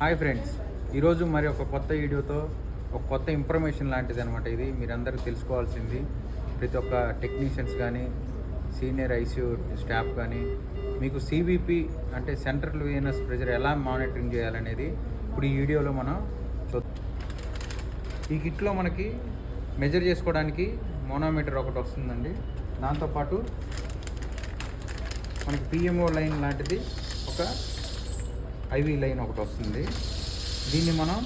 Hi friends, ఈరోజు మరి ఒక కొత్త వీడియోతో ఒక కొత్త ఇన్ఫర్మేషన్ లాంటిది అనమాట. ఇది మీరందరూ తెలుసుకోవాల్సింది. ప్రతి ఒక్క టెక్నీషియన్స్ కానీ సీనియర్ ఐసీయూ స్టాఫ్ కానీ మీకు సిబిపి అంటే సెంట్రల్ వీనస్ ప్రెషర్ ఎలా మానిటరింగ్ చేయాలనేది ఇప్పుడు ఈ వీడియోలో మనం చూద్దాం. ఈ కిట్లో మనకి మెజర్ చేసుకోవడానికి మోనోమీటర్ ఒకటి వస్తుందండి. దాంతోపాటు మనకి పిఎంఓ లైన్ లాంటిది ఒక ఐవి లైన్ ఒకటి వస్తుంది. దీన్ని మనం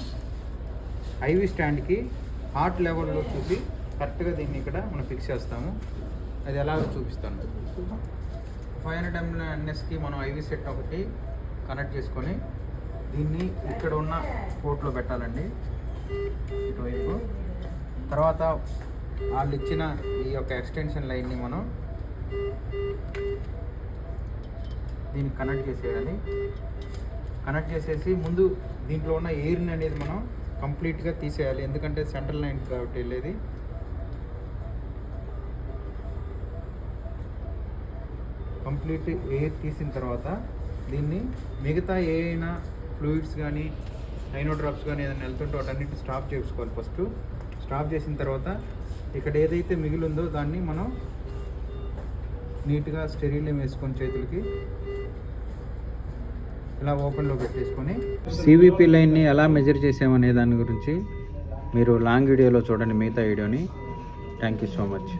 ఐవి స్టాండ్కి హార్ట్ లెవెల్లో చూసి కరెక్ట్గా దీన్ని ఇక్కడ మనం ఫిక్స్ చేస్తాము. అది ఎలాగో చూపిస్తాను. 500 mNSకి మనం ఐవి సెట్ ఒకటి కనెక్ట్ చేసుకొని దీన్ని ఇక్కడ ఉన్న పోర్ట్లో పెట్టాలండి, ఇటువైపు. తర్వాత వాళ్ళు ఇచ్చిన ఈ యొక్క ఎక్స్టెన్షన్ లైన్ని మనం దీన్ని కనెక్ట్ చేసేయాలి. కనెక్ట్ చేసేసి ముందు దీంట్లో ఉన్న ఎయిర్ని అనేది మనం కంప్లీట్గా తీసేయాలి, ఎందుకంటే సెంట్రల్ లైన్ కాబట్టి వెళ్ళేది. కంప్లీట్ ఎయిర్ తీసిన తర్వాత దీన్ని మిగతా ఏదైనా ఫ్లూయిడ్స్ కానీ నైనో డ్రాప్స్ కానీ ఏదైనా వెళ్తుంటే వాటన్నిటి స్టాప్ చేసుకోవాలి. ఫస్ట్ స్టాప్ చేసిన తర్వాత ఇక్కడ ఏదైతే మిగిలిందో దాన్ని మనం నీట్గా స్టెరిలియం వేసుకొని చేతులకి ఇలా ఓపెన్లో పెట్టేసుకొని సివిపి లైన్ని ఎలా మెజర్ చేసామనే దాని గురించి మీరు లాంగ్ వీడియోలో చూడండి, మిగతా వీడియోని. Thank you so much.